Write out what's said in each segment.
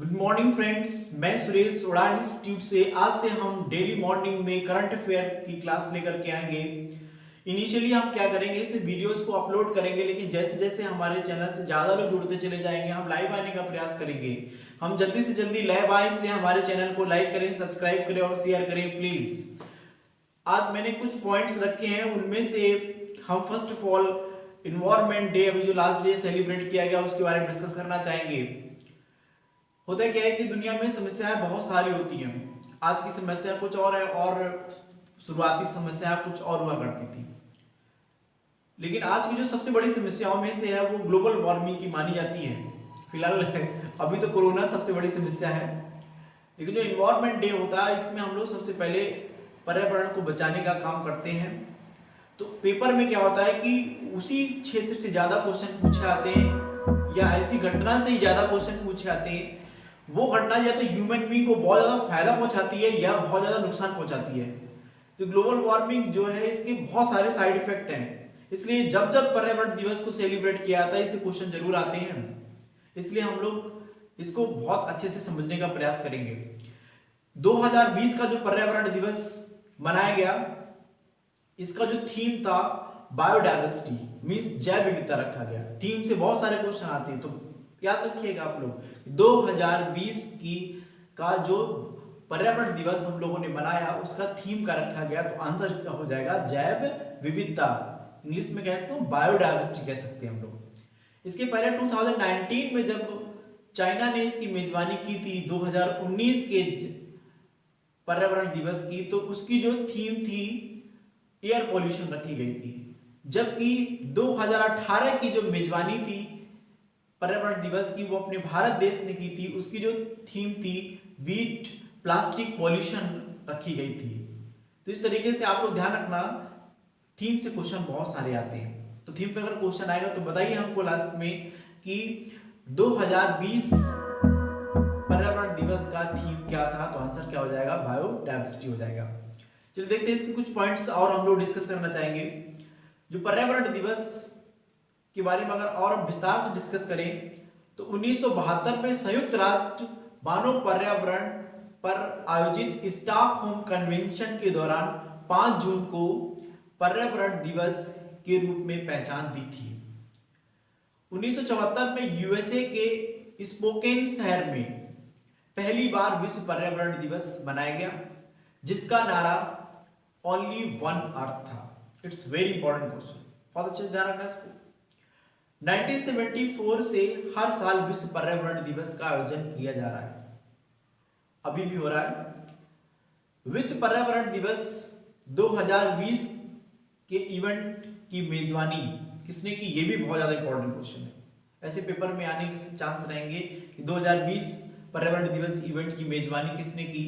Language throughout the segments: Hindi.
गुड मॉर्निंग फ्रेंड्स, मैं सुरेश उड़ान इंस्टीट्यूट से आज से हम डेली मॉर्निंग में करंट अफेयर की क्लास लेकर के आएंगे। इनिशियली हम क्या करेंगे, इसे वीडियोस को अपलोड करेंगे, लेकिन जैसे जैसे हमारे चैनल से ज़्यादा लोग जुड़ते चले जाएंगे हम लाइव आने का प्रयास करेंगे। हम जल्दी से जल्दी लाइव आए, इसलिए हमारे चैनल को लाइक करें, सब्सक्राइब करें और शेयर करें प्लीज़। आज मैंने कुछ पॉइंट्स रखे हैं, उनमें से हम first of all environment day, अभी जो लास्ट डे सेलिब्रेट किया गया उसके बारे में डिस्कस करना चाहेंगे। होता क्या है कि दुनिया में समस्याएं बहुत सारी होती हैं। आज की समस्या कुछ और है और शुरुआती समस्याएं कुछ और हुआ करती थी, लेकिन आज की जो सबसे बड़ी समस्याओं में से है वो ग्लोबल वार्मिंग की मानी जाती है। फिलहाल अभी तो कोरोना सबसे बड़ी समस्या है, लेकिन जो इन्वायरमेंट डे होता है इसमें हम लोग सबसे पहले पर्यावरण को बचाने का काम करते हैं। तो पेपर में क्या होता है कि उसी क्षेत्र से ज़्यादा क्वेश्चन पूछे आते हैं या ऐसी घटना से ही ज़्यादा क्वेश्चन पूछे आते हैं। वो घटना या तो ह्यूमन बीइंग को बहुत ज़्यादा फायदा पहुंचाती है या बहुत ज़्यादा नुकसान पहुंचाती है। तो ग्लोबल वार्मिंग जो है इसके बहुत सारे साइड इफेक्ट हैं, इसलिए जब जब पर्यावरण दिवस को सेलिब्रेट किया जाता है इससे क्वेश्चन जरूर आते हैं। इसलिए हम लोग इसको बहुत अच्छे से समझने का प्रयास करेंगे। 2020 का जो पर्यावरण दिवस मनाया गया, इसका जो थीम था बायोडाइवर्सिटी मीन्स जैव विविधता रखा गया। थीम से बहुत सारे क्वेश्चन आते हैं, तो याद रखिएगा आप लोग 2020 का जो पर्यावरण दिवस हम लोगों ने मनाया उसका थीम का रखा गया, तो आंसर इसका हो जाएगा जैव विविधता। इंग्लिश में कहते हैं बायोडाइवर्सिटी कह सकते हैं हम लोग। इसके पहले 2019 में जब चाइना ने इसकी मेजबानी की थी 2019 के पर्यावरण दिवस की, तो उसकी जो थीम थी एयर पॉल्यूशन रखी गई थी। जबकि 2018 की जो मेजबानी थी पर्यावरण दिवस की वो अपने भारत देश ने की थी, उसकी जो थीम थी बीट प्लास्टिक पॉल्यूशन रखी गई थी। तो इस तरीके से आप लोग ध्यान रखना, थीम से क्वेश्चन बहुत सारे आते हैं। तो थीम पे अगर क्वेश्चन आएगा तो बताइए हमको लास्ट में कि 2020 पर्यावरण दिवस का थीम क्या था, तो आंसर क्या हो जाएगा, बायोडाइवर्सिटी हो जाएगा। चलिए देखते हैं इसके कुछ पॉइंट्स और हम लोग डिस्कस करना चाहेंगे। जो पर्यावरण दिवस के बारे में अगर और विस्तार से डिस्कस करें तो 1972 में संयुक्त राष्ट्र मानव पर्यावरण पर आयोजित स्टॉकहोम कन्वेंशन के दौरान 5 जून को पर्यावरण दिवस के रूप में पहचान दी थी। 1974 में यूएसए के स्पोकेन शहर में पहली बार विश्व पर्यावरण दिवस मनाया गया, जिसका नारा ओनली वन अर्थ था। इट्स वेरी इंपॉर्टेंट क्वेश्चन, बहुत अच्छे से ध्यान रखना इसको। 1974 से हर साल विश्व पर्यावरण दिवस का आयोजन किया जा रहा है, अभी भी हो रहा है। विश्व पर्यावरण दिवस 2020 के इवेंट की मेजबानी किसने की, ये भी बहुत ज्यादा इंपॉर्टेंट क्वेश्चन है। ऐसे पेपर में आने के चांस रहेंगे कि 2020 पर्यावरण दिवस इवेंट की मेजबानी किसने की।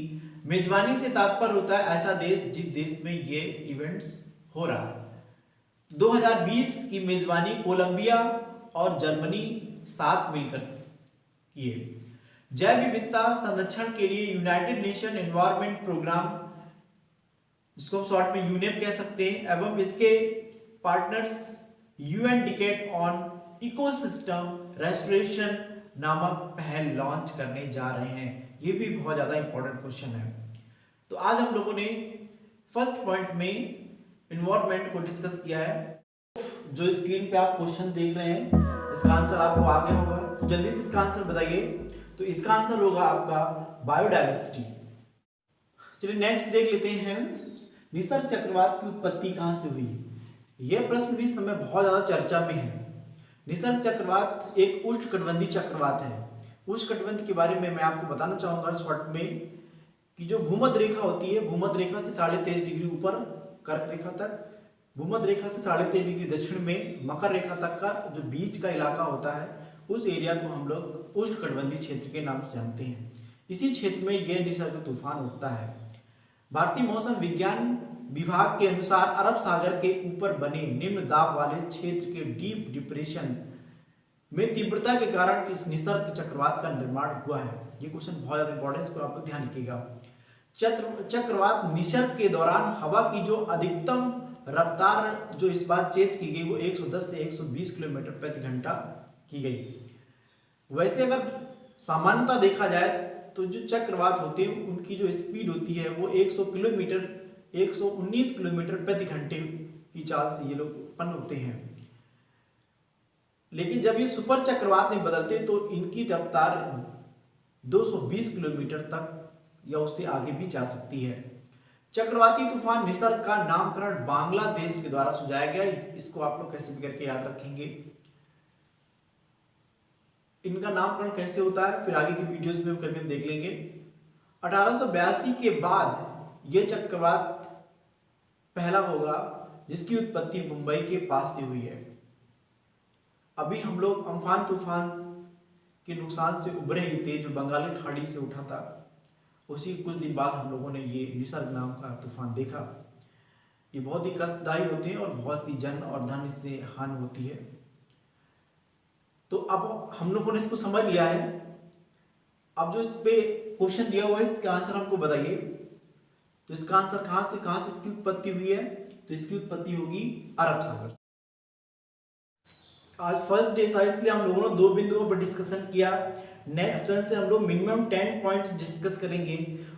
मेजबानी से तात्पर्य होता है ऐसा देश जिस देश में ये इवेंट्स हो रहा है। 2020 की मेजबानी कोलंबिया और जर्मनी साथ मिलकर किए। जैव विविधता संरक्षण के लिए यूनाइटेड नेशन एनवायरनमेंट प्रोग्राम, जिसको हम शॉर्ट में यूनेप कह सकते हैं, एवं इसके partners UN decade on ecosystem restoration नामक पहल लॉन्च करने जा रहे हैं। ये भी बहुत ज्यादा इंपॉर्टेंट क्वेश्चन है। तो आज हम लोगों ने फर्स्ट पॉइंट में इन्वायरमेंट को डिस्कस किया है। जो स्क्रीन पे आप क्वेश्चन देख रहे हैं इसका आंसर आपको आ गया होगा, तो जल्दी से इसका आंसर बताइए। तो इसका आंसर होगा आपका बायोडाइवर्सिटी। चलिए नेक्स्ट देख लेते हैं, निसर्ग चक्रवात की उत्पत्ति कहां से हुई। यह प्रश्न भी इस समय बहुत ज्यादा चर्चा में है। निसर्ग चक्रवात एक उष्णकटिबंधीय चक्रवात है। उष्णकटिबंध के बारे में मैं आपको बताना चाहूंगा शॉर्ट में कि जो भूमध्य रेखा होती है, भूमध्य रेखा से 23.5 डिग्री ऊपर कर्क रेखा तक, भूमध्य रेखा से 23.5 डिग्री दक्षिण में मकर रेखा तक का जो बीच का इलाका होता है उस एरिया को हम लोग उष्णकटिबंधीय क्षेत्र के नाम से जानते हैं। इसी क्षेत्र में यह निसर्ग तूफान उठता है। भारतीय मौसम विज्ञान विभाग के अनुसार अरब सागर के ऊपर बने निम्न दाब वाले क्षेत्र के डीप डिप्रेशन में तीव्रता के कारण इस निसर्ग चक्रवात का निर्माण हुआ है। ये क्वेश्चन बहुत ज्यादा इंपॉर्टेंट, इसको आप ध्यान रखिएगा। चक्रवात निसर्ग के दौरान हवा की जो अधिकतम रफ्तार जो इस बार चेंज की गई वो 110 से 120 किलोमीटर प्रति घंटा की गई। वैसे अगर सामान्यतः देखा जाए तो जो चक्रवात होते हैं उनकी जो स्पीड होती है वो 119 किलोमीटर प्रति घंटे की चाल से ये लोग उत्पन्न होते हैं। लेकिन जब ये सुपर चक्रवात में बदलते हैं तो इनकी रफ्तार 220 किलोमीटर तक या उससे आगे भी जा सकती है। चक्रवाती तूफान निसर्ग का नामकरण बांग्लादेश के द्वारा सुझाया गया। इसको आप लोग कैसे भी करके याद रखेंगे। इनका नामकरण कैसे होता है फिर आगे की वीडियोस में कभी हम देख लेंगे। 1882 के बाद यह चक्रवात पहला होगा जिसकी उत्पत्ति मुंबई के पास से हुई है। अभी हम लोग अम्फान तूफान के नुकसान से उभरे ही थे जो बंगाल की खाड़ी से उठा था। उसी कुछ दिन बाद हम लोगों ने ये निसर्ग नाम का तूफान देखा। ये बहुत ही कष्टदायी होते हैं और बहुत ही जन और धन से हानि होती है। तो अब हम लोगों ने इसको समझ लिया है। अब जो इस पे क्वेश्चन दिया हुआ है इसका आंसर हमको बताइए। तो इसका आंसर कहां से इसकी उत्पत्ति हुई है? तो इसकी उत्पत्ति होगी अरब सागर से। आज फर्स्ट डे था इसलिए हम लोगों ने 2 बिंदुओं पर डिस्कशन किया। नेक्स्ट टर्न से हम लोग मिनिमम 10 पॉइंट्स डिस्कस करेंगे।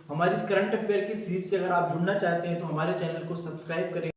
हमारी इस करंट अफेयर की सीरीज से अगर आप जुड़ना चाहते हैं तो हमारे चैनल को सब्सक्राइब करें।